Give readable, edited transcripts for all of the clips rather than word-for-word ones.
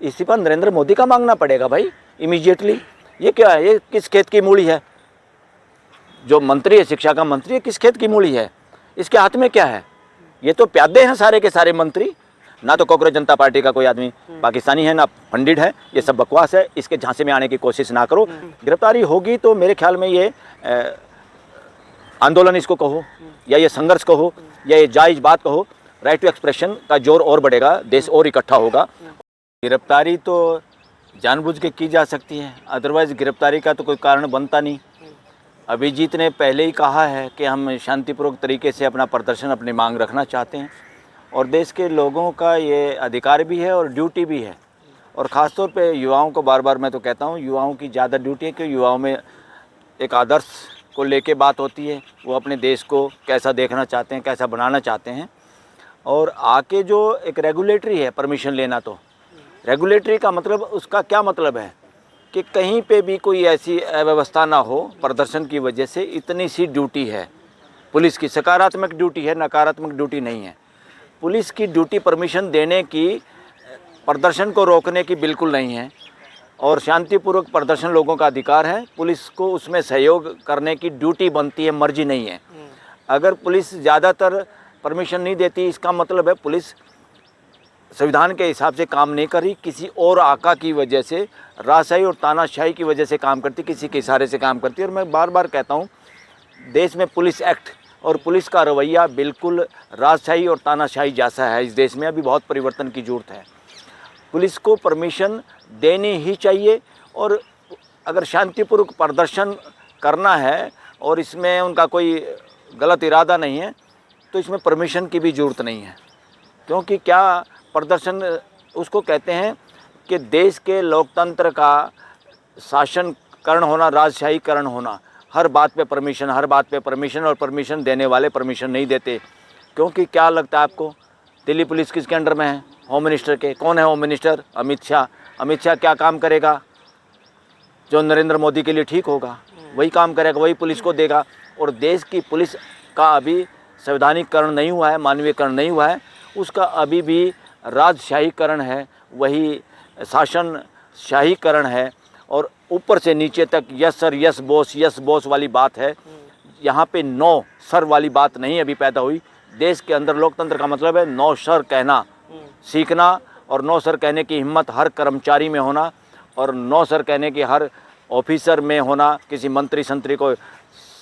इस्तीफा नरेंद्र मोदी का मांगना पड़ेगा भाई इमीडिएटली। ये क्या है, ये किस खेत की मूली है? जो मंत्री है, शिक्षा का मंत्री है, किस खेत की मूली है? इसके हाथ में क्या है? ये तो प्यादे हैं सारे के सारे मंत्री। ना तो कांग्रेस जनता पार्टी का कोई आदमी पाकिस्तानी है, ना फंडिड है। ये सब बकवास है, इसके झांसे में आने की कोशिश ना करो। गिरफ्तारी होगी तो मेरे ख्याल में ये आंदोलन इसको कहो या ये संघर्ष कहो या ये जायज़ बात कहो, राइट टू एक्सप्रेशन का जोर और बढ़ेगा, देश और इकट्ठा होगा। गिरफ्तारी तो जानबूझ के की जा सकती है, अदरवाइज़ गिरफ्तारी का तो कोई कारण बनता नहीं। अभिजीत ने पहले ही कहा है कि हम शांतिपूर्वक तरीके से अपना प्रदर्शन, अपनी मांग रखना चाहते हैं और देश के लोगों का ये अधिकार भी है और ड्यूटी भी है। और ख़ास तौर पे युवाओं को बार बार मैं तो कहता हूँ, युवाओं की ज़्यादा ड्यूटी है कि युवाओं में एक आदर्श को लेके बात होती है। वो अपने देश को कैसा देखना चाहते हैं, कैसा बनाना चाहते हैं। और आके जो एक रेगुलेटरी है, परमिशन लेना, तो रेगुलेटरी का मतलब उसका क्या मतलब है कि कहीं पे भी कोई ऐसी अव्यवस्था ना हो प्रदर्शन की वजह से। इतनी सी ड्यूटी है पुलिस की, सकारात्मक ड्यूटी है, नकारात्मक ड्यूटी नहीं है। पुलिस की ड्यूटी परमिशन देने की, प्रदर्शन को रोकने की बिल्कुल नहीं है। और शांतिपूर्वक प्रदर्शन लोगों का अधिकार है, पुलिस को उसमें सहयोग करने की ड्यूटी बनती है, मर्जी नहीं है। अगर पुलिस ज़्यादातर परमिशन नहीं देती, इसका मतलब है पुलिस संविधान के हिसाब से काम नहीं कर रही, किसी और आका की वजह से, राजशाही और तानाशाही की वजह से काम करती, किसी के इशारे से काम करती है। और मैं बार बार कहता हूँ, देश में पुलिस एक्ट और पुलिस का रवैया बिल्कुल राजशाही और तानाशाही जैसा है। इस देश में अभी बहुत परिवर्तन की ज़रूरत है। पुलिस को परमिशन देनी ही चाहिए। और अगर शांतिपूर्वक प्रदर्शन करना है और इसमें उनका कोई गलत इरादा नहीं है तो इसमें परमिशन की भी ज़रूरत नहीं है। क्योंकि क्या प्रदर्शन उसको कहते हैं कि देश के लोकतंत्र का शासनकरण होना, राजशाहीकरण होना। हर बात पे परमिशन, हर बात पे परमिशन, और परमिशन देने वाले परमिशन नहीं देते। क्योंकि क्या लगता है आपको, दिल्ली पुलिस किसके अंडर में है? होम मिनिस्टर के। कौन है होम मिनिस्टर? अमित शाह। अमित शाह क्या काम करेगा? जो नरेंद्र मोदी के लिए ठीक होगा वही काम करेगा, वही पुलिस को देगा। और देश की पुलिस का अभी संवैधानिकरण नहीं हुआ है, मानवीयकरण नहीं हुआ है, उसका अभी भी राजशाहीकरण है, वही शासन शाहीकरण है। और ऊपर से नीचे तक यस सर, यस बॉस वाली बात है। यहाँ पे नो सर वाली बात नहीं अभी पैदा हुई। देश के अंदर लोकतंत्र का मतलब है नो सर कहना सीखना, और नो सर कहने की हिम्मत हर कर्मचारी में होना, और नो सर कहने की हर ऑफिसर में होना। किसी मंत्री संतरी को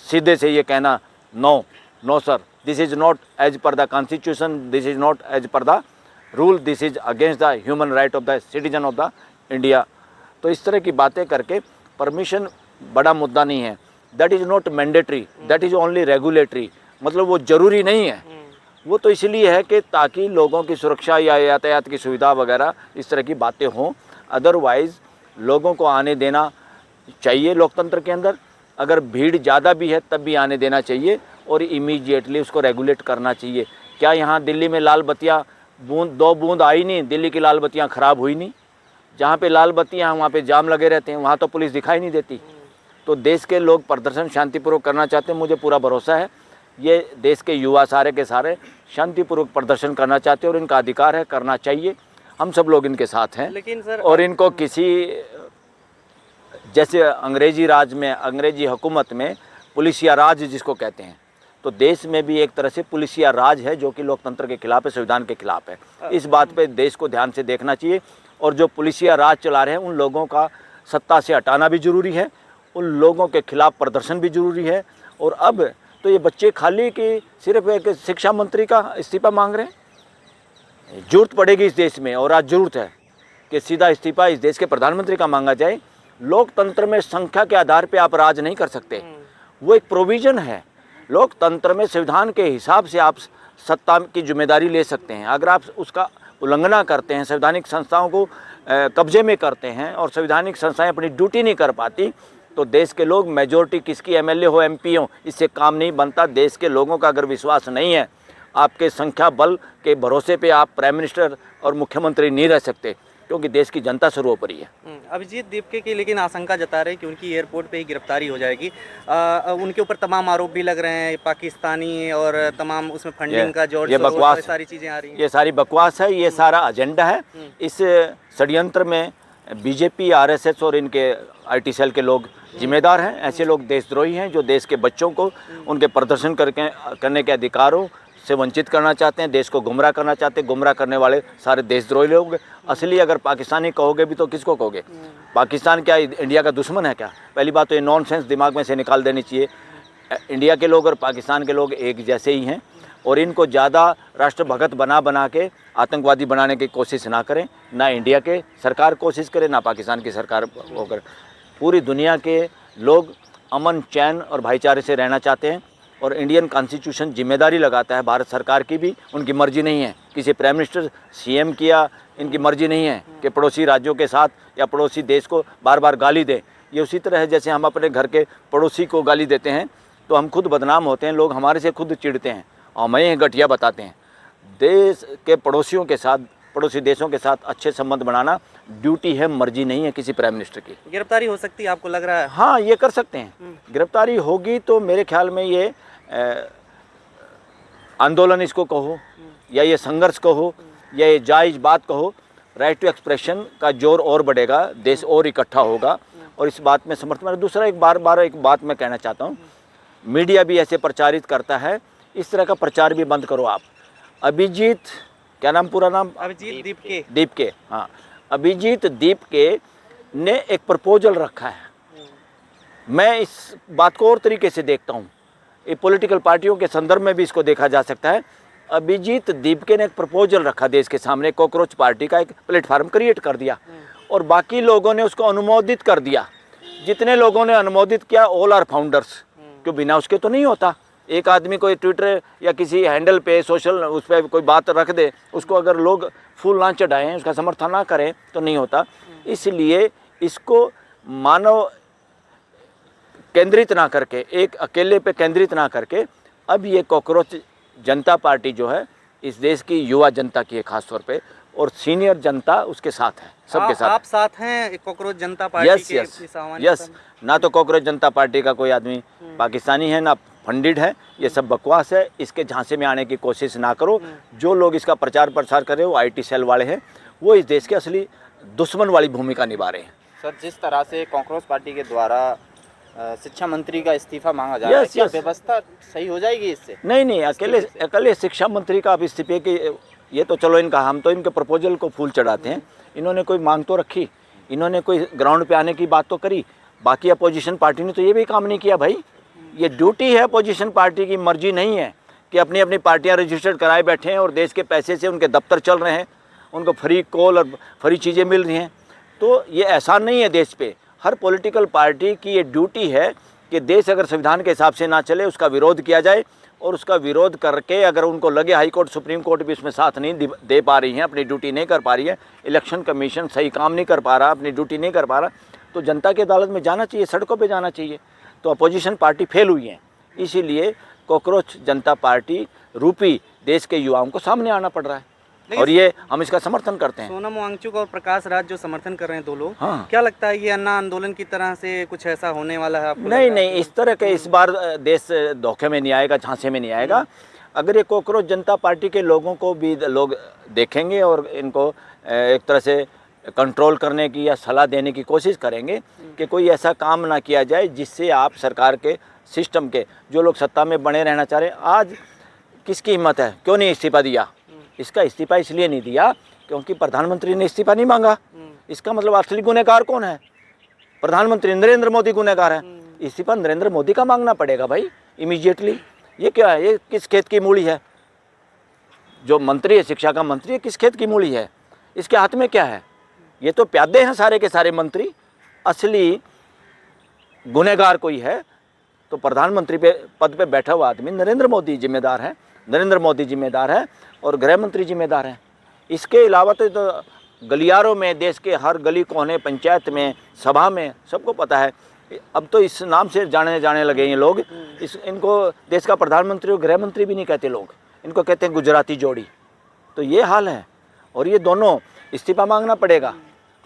सीधे से ये कहना, no sir, this is not as per the constitution, this is not as per the rule, this is against the human right of the citizen of the India. तो इस तरह की बातें करके परमिशन बड़ा मुद्दा नहीं है। That is not mandatory, that is only regulatory. मतलब वो ज़रूरी नहीं है, वो तो इसलिए है कि ताकि लोगों की सुरक्षा या यातायात की सुविधा वगैरह इस तरह की बातें हों। अदरवाइज़ लोगों को आने देना चाहिए लोकतंत्र के अंदर। अगर भीड़ ज़्यादा भी है तब भी आने देना चाहिए और इमीडिएटली उसको रेगुलेट करना चाहिए। क्या यहाँ दिल्ली में लाल बत्तियाँ दो बूंद आई नहीं, दिल्ली की लाल बत्तियाँ ख़राब हुई नहीं? जहाँ पे लाल बत्तियाँ हैं वहाँ पे जाम लगे रहते हैं, वहाँ तो पुलिस दिखाई नहीं देती। तो देश के लोग प्रदर्शन शांतिपूर्वक करना चाहते हैं। मुझे पूरा भरोसा है ये देश के युवा सारे के सारे शांतिपूर्वक प्रदर्शन करना चाहते हैं और इनका अधिकार है, करना चाहिए। हम सब लोग इनके साथ हैं। लेकिन सर, और इनको किसी, जैसे अंग्रेजी राज में, अंग्रेजी हुकूमत में पुलिसिया राज जिसको कहते हैं, तो देश में भी एक तरह से पुलिसिया राज है जो कि लोकतंत्र के खिलाफ है, संविधान के खिलाफ है। इस बात पे देश को ध्यान से देखना चाहिए। और जो पुलिसिया राज चला रहे हैं उन लोगों का सत्ता से हटाना भी ज़रूरी है, उन लोगों के खिलाफ प्रदर्शन भी ज़रूरी है। और अब तो ये बच्चे खाली कि सिर्फ एक शिक्षा मंत्री का इस्तीफा मांग रहे हैं। जरूरत पड़ेगी इस देश में, और आज ज़रूरत है कि सीधा इस्तीफा इस देश के प्रधानमंत्री का मांगा जाए। लोकतंत्र में संख्या के आधार पर आप राज नहीं कर सकते, वो एक प्रोविज़न है। लोकतंत्र में संविधान के हिसाब से आप सत्ता की जिम्मेदारी ले सकते हैं। अगर आप उसका उल्लंघना करते हैं, संवैधानिक संस्थाओं को कब्जे में करते हैं और संवैधानिक संस्थाएं अपनी ड्यूटी नहीं कर पाती, तो देश के लोग, मेजॉरिटी किसकी, एमएलए हो, एमपी हो, इससे काम नहीं बनता। देश के लोगों का अगर विश्वास नहीं है, आपके संख्या बल के भरोसे पे आप प्राइम मिनिस्टर और मुख्यमंत्री नहीं रह सकते। क्योंकि देश की जनता सर्वोपरि है। अभिजीत दीपके की लेकिन आशंका जता रहे कि उनकी एयरपोर्ट पे ही गिरफ्तारी हो जाएगी। उनके ऊपर तमाम आरोप भी लग रहे हैं, पाकिस्तानी और तमाम उसमें फंडिंग का ये बकवास, सारी चीज़ें आ रही हैं। ये सारी बकवास है, ये सारा एजेंडा है। इस षड्यंत्र में बीजेपी, आरएसएस और इनके आईटी सेल के लोग जिम्मेदार हैं। ऐसे लोग देशद्रोही हैं जो देश के बच्चों को उनके प्रदर्शन करने के अधिकारों से वंचित करना चाहते हैं, देश को गुमराह करना चाहते हैं। गुमराह करने वाले सारे देशद्रोही लोग। असली अगर पाकिस्तानी कहोगे भी तो किसको कहोगे? पाकिस्तान क्या इंडिया का दुश्मन है क्या? पहली बात तो ये नॉनसेंस दिमाग में से निकाल देनी चाहिए। इंडिया के लोग और पाकिस्तान के लोग एक जैसे ही हैं और इनको ज़्यादा राष्ट्रभगत बना के आतंकवादी बनाने की कोशिश ना करें। ना इंडिया के सरकार कोशिश करे, ना पाकिस्तान की सरकार वो करे। पूरी दुनिया के लोग अमन, चैन और भाईचारे से रहना चाहते हैं और इंडियन कॉन्स्टिट्यूशन जिम्मेदारी लगाता है भारत सरकार की भी। उनकी मर्जी नहीं है किसी प्राइम मिनिस्टर, सीएम की या इनकी मर्जी नहीं है कि पड़ोसी राज्यों के साथ या पड़ोसी देश को बार बार गाली दें। ये उसी तरह है जैसे हम अपने घर के पड़ोसी को गाली देते हैं तो हम खुद बदनाम होते हैं, लोग हमारे से खुद चिढ़ते हैं और हमें घटिया बताते हैं। देश के पड़ोसियों के साथ, पड़ोसी देशों के साथ अच्छे संबंध बनाना ड्यूटी है, मर्जी नहीं है किसी प्राइम मिनिस्टर की। गिरफ्तारी हो सकती है आपको लग रहा है? हाँ, ये कर सकते हैं। गिरफ्तारी होगी तो मेरे ख्याल में ये आंदोलन इसको कहो या ये संघर्ष कहो या ये जायज़ बात कहो, राइट टू एक्सप्रेशन का जोर और बढ़ेगा, देश और इकट्ठा होगा और इस बात में समर्थन। दूसरा एक बात मैं कहना चाहता हूँ, मीडिया भी ऐसे प्रचारित करता है, इस तरह का प्रचार भी बंद करो आप। अभिजीत, क्या नाम, पूरा नाम? अभिजीत दीपके। दीपके, हाँ, अभिजीत दीपके ने एक प्रपोजल रखा है। मैं इस बात को और तरीके से देखता हूँ, ये पॉलिटिकल पार्टियों के संदर्भ में भी इसको देखा जा सकता है। अभिजीत दीपके ने एक प्रपोजल रखा देश के सामने, कॉकरोच पार्टी का एक प्लेटफार्म क्रिएट कर दिया और बाकी लोगों ने उसको अनुमोदित कर दिया। जितने लोगों ने अनुमोदित किया ऑल आर फाउंडर्स, क्यों बिना उसके तो नहीं होता। एक आदमी कोई ट्विटर या किसी हैंडल पे सोशल उस पर कोई बात रख दे, उसको अगर लोग फूल ना चढ़ाएं, उसका समर्थन ना करें तो नहीं होता। इसलिए इसको मानव केंद्रित ना करके, एक अकेले पे केंद्रित ना करके, अब ये कॉकरोच जनता पार्टी जो है इस देश की युवा जनता की है खास तौर पे, और सीनियर जनता उसके साथ है, सबके साथ। आप साथ हैं कॉकरोच जनता पार्टी के? यस। ना तो कॉकरोच जनता पार्टी का कोई आदमी पाकिस्तानी है, ना फंडिड है। ये सब बकवास है, इसके झांसे में आने की कोशिश ना करो। जो लोग इसका प्रचार प्रसार कर रहे हैं वो आईटी सेल वाले हैं, वो इस देश के असली दुश्मन वाली भूमिका निभा रहे हैं। सर, जिस तरह से कॉकरोच पार्टी के द्वारा शिक्षा मंत्री का इस्तीफा मांगा जा रहा है, क्या व्यवस्था सही हो जाएगी इससे? नहीं, अकेले शिक्षा मंत्री का आप इस्तीफे की, ये तो चलो इनका, हम तो इनके प्रपोजल को फूल चढ़ाते हैं। इन्होंने कोई मांग तो रखी, इन्होंने कोई ग्राउंड पे आने की बात तो करी। बाकी अपोजिशन पार्टी ने तो ये भी काम नहीं किया भाई। ये ड्यूटी है अपोजिशन पार्टी की, मर्जी नहीं है कि अपनी अपनी पार्टियां रजिस्टर्ड कराए बैठे हैं और देश के पैसे से उनके दफ्तर चल रहे हैं, उनको फ्री कॉल और फ्री चीज़ें मिल रही हैं। तो ये एहसान नहीं है देश पे। हर पॉलिटिकल पार्टी की ये ड्यूटी है कि देश अगर संविधान के हिसाब से ना चले उसका विरोध किया जाए, और उसका विरोध करके अगर उनको लगे हाई कोर्ट, सुप्रीम कोर्ट भी इसमें साथ नहीं दे पा रही हैं, अपनी ड्यूटी नहीं कर पा रही है, इलेक्शन कमीशन सही काम नहीं कर पा रहा, अपनी ड्यूटी नहीं कर पा रहा, तो जनता की अदालत में जाना चाहिए, सड़कों पे जाना चाहिए। तो अपोजिशन पार्टी फेल हुई है, इसीलिए कॉकरोच जनता पार्टी रूपी देश के युवाओं को सामने आना पड़ रहा है और ये हम इसका समर्थन करते हैं। सोनम वांगचुक और प्रकाश राज जो समर्थन कर रहे हैं, दो लोग, हाँ। क्या लगता है ये अन्ना आंदोलन की तरह से कुछ ऐसा होने वाला है आपको? नहीं, इस तरह के इस बार देश धोखे में नहीं आएगा, झांसे में नहीं आएगा। अगर ये कॉकरोच जनता पार्टी के लोगों को भी लोग देखेंगे और इनको एक तरह से कंट्रोल करने की या सलाह देने की कोशिश करेंगे कि कोई ऐसा काम ना किया जाए जिससे आप सरकार के सिस्टम के जो लोग सत्ता में बने रहना चाह रहे हैं। आज किसकी हिम्मत है, क्यों नहीं इस्तीफा दिया? इसका इस्तीफा इसलिए नहीं दिया क्योंकि प्रधानमंत्री ने इस्तीफा नहीं मांगा। इसका मतलब असली गुनहगार कौन है? प्रधानमंत्री नरेंद्र मोदी गुनहगार है। इस्तीफा नरेंद्र मोदी का मांगना पड़ेगा भाई इमीडिएटली। ये क्या है? ये किस खेत की मूली है? जो मंत्री है, शिक्षा का मंत्री है, किस खेत की मूली है? इसके हाथ में क्या है? ये तो प्यादे हैं सारे के सारे मंत्री। असली गुनहगार कोई है तो प्रधानमंत्री पे पद पे बैठा हुआ आदमी नरेंद्र मोदी जिम्मेदार है, नरेंद्र मोदी जिम्मेदार है और गृह मंत्री जिम्मेदार हैं। इसके अलावा तो गलियारों में, देश के हर गली कोने, पंचायत में, सभा में सबको पता है। अब तो इस नाम से जाने लगे ये लोग। इनको देश का प्रधानमंत्री और गृह मंत्री भी नहीं कहते लोग, इनको कहते हैं गुजराती जोड़ी। तो ये हाल है। और ये दोनों इस्तीफा मांगना पड़ेगा,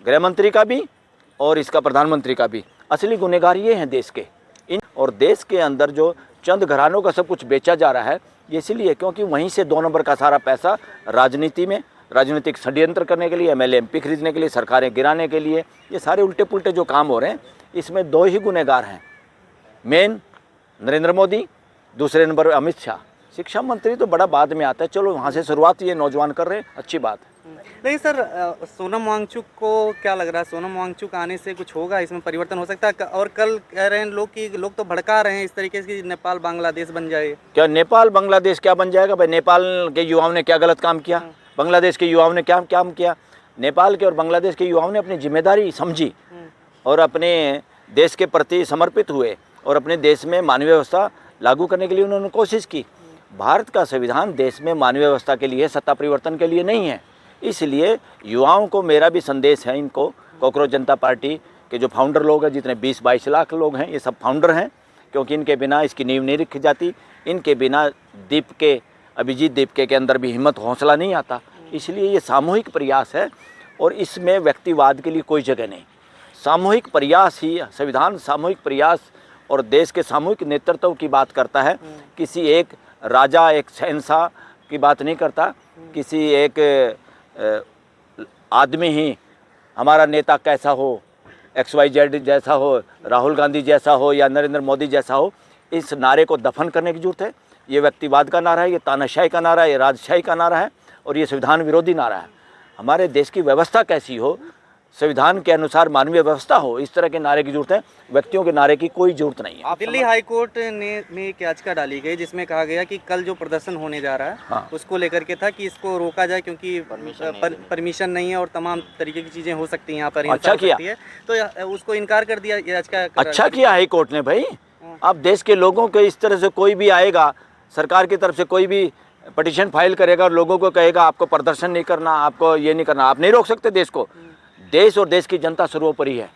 गृह मंत्री का भी और इसका प्रधानमंत्री का भी। असली गुनहगार ये हैं देश के इन, और देश के अंदर जो चंद घरानों का सब कुछ बेचा जा रहा है ये इसीलिए क्योंकि वहीं से 2 नंबर का सारा पैसा राजनीति में, राजनीतिक षड्यंत्र करने के लिए, एमएलए एमपी खरीदने के लिए, सरकारें गिराने के लिए, ये सारे उल्टे पुल्टे जो काम हो रहे हैं इसमें 2 ही गुनहगार हैं, मेन नरेंद्र मोदी, दूसरे नंबर अमित शाह। शिक्षा मंत्री तो बड़ा बाद में आता है, चलो वहाँ से शुरुआत ये नौजवान कर रहे हैं, अच्छी बात है। नहीं सर, सोनम वांगचुक को क्या लग रहा है, सोनम वांगचुक आने से कुछ होगा, इसमें परिवर्तन हो सकता है? और कल कह रहे हैं लोग कि लोग तो भड़का रहे हैं इस तरीके से कि नेपाल बांग्लादेश बन जाए। क्या नेपाल बांग्लादेश क्या बन जाएगा भाई? नेपाल के युवाओं ने क्या गलत काम किया? बांग्लादेश के युवाओं ने क्या काम किया? नेपाल के और बांग्लादेश के युवाओं ने अपनी जिम्मेदारी समझी और अपने देश के प्रति समर्पित हुए और अपने देश में मानवीय व्यवस्था लागू करने के लिए उन्होंने कोशिश की। भारत का संविधान देश में मानवीय व्यवस्था के लिए, सत्ता परिवर्तन के लिए नहीं है। इसलिए युवाओं को मेरा भी संदेश है, इनको कॉकरोच जनता पार्टी के जो फाउंडर लोग हैं, जितने 20-22 लाख लोग हैं, ये सब फाउंडर हैं, क्योंकि इनके बिना इसकी नींव नहीं रखी जाती, इनके बिना अभिजीत दीपके के अंदर भी हिम्मत हौसला नहीं आता। इसलिए ये सामूहिक प्रयास है और इसमें व्यक्तिवाद के लिए कोई जगह नहीं। सामूहिक प्रयास ही संविधान, सामूहिक प्रयास और देश के सामूहिक नेतृत्व की बात करता है। किसी एक राजा, एक शहंशाह की बात नहीं करता, किसी एक आदमी ही हमारा नेता कैसा हो, XYZ जैसा हो, राहुल गांधी जैसा हो या नरेंद्र मोदी जैसा हो, इस नारे को दफन करने की जरूरत है। ये व्यक्तिवाद का नारा है, ये तानाशाही का नारा है, ये राजशाही का नारा है और ये संविधान विरोधी नारा है। हमारे देश की व्यवस्था कैसी हो, संविधान के अनुसार मानवीय व्यवस्था हो, इस तरह के नारे की जरूरत है, व्यक्तियों के नारे की कोई जरूरत नहीं है। दिल्ली हाई कोर्ट में एक याचिका डाली गई जिसमें कहा गया कि कल जो प्रदर्शन होने जा रहा है हाँ। उसको लेकर के था कि इसको रोका जाए क्योंकि परमिशन नहीं है और तमाम तरीके की चीजें हो सकती हैं यहाँ पर। अच्छा किया, तो उसको इनकार कर दिया याचिका। अच्छा किया हाई कोर्ट ने भाई। अब देश के लोगों के इस तरह से कोई भी आएगा, सरकार की तरफ से कोई भी पिटीशन फाइल करेगा और लोगों को कहेगा आपको प्रदर्शन नहीं करना, आपको ये नहीं करना, आप नहीं रोक सकते देश को। देश और देश की जनता सर्वोपरि है,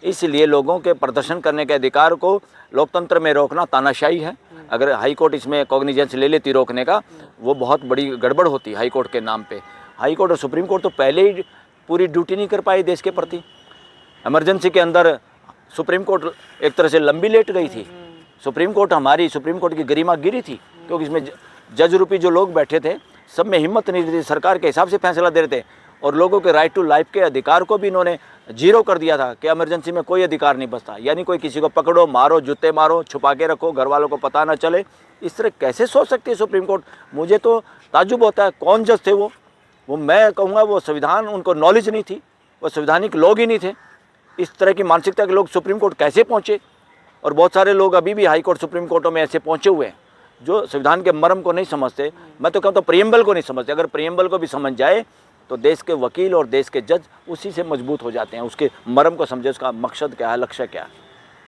इसलिए लोगों के प्रदर्शन करने के अधिकार को लोकतंत्र में रोकना तानाशाही है। अगर हाई कोर्ट इसमें कॉग्निजेंस ले लेती रोकने का, वो बहुत बड़ी गड़बड़ होती हाई कोर्ट के नाम पे। हाई कोर्ट और सुप्रीम कोर्ट तो पहले ही पूरी ड्यूटी नहीं कर पाई देश के प्रति। इमरजेंसी के अंदर सुप्रीम कोर्ट एक तरह से लंबी लेट गई थी। सुप्रीम कोर्ट की गरिमा गिरी थी क्योंकि इसमें जज रूपी जो लोग बैठे थे सब में हिम्मत नहीं थी, सरकार के हिसाब से फैसला दे रहे थे और लोगों के राइट टू लाइफ के अधिकार को भी इन्होंने जीरो कर दिया था कि इमरजेंसी में कोई अधिकार नहीं बचता, यानी कोई किसी को पकड़ो, मारो, जूते मारो, छुपा के रखो, घर वालों को पता ना चले। इस तरह कैसे सोच सकती है सुप्रीम कोर्ट? मुझे तो ताज्जुब होता है, कौन जज थे वो मैं कहूँगा वो संविधान, उनको नॉलेज नहीं थी, वो संवैधानिक लोग ही नहीं थे। इस तरह की मानसिकता के लोग सुप्रीम कोर्ट कैसे पहुँचे? और बहुत सारे लोग अभी भी हाई कोर्ट, सुप्रीम कोर्टों में ऐसे पहुँचे हुए हैं जो संविधान के मर्म को नहीं समझते। मैं तो कहता हूँ प्रियम्बल को नहीं समझते। अगर प्रियम्बल को भी समझ जाए तो देश के वकील और देश के जज उसी से मजबूत हो जाते हैं, उसके मर्म को समझे, उसका मकसद क्या है, लक्ष्य क्या है।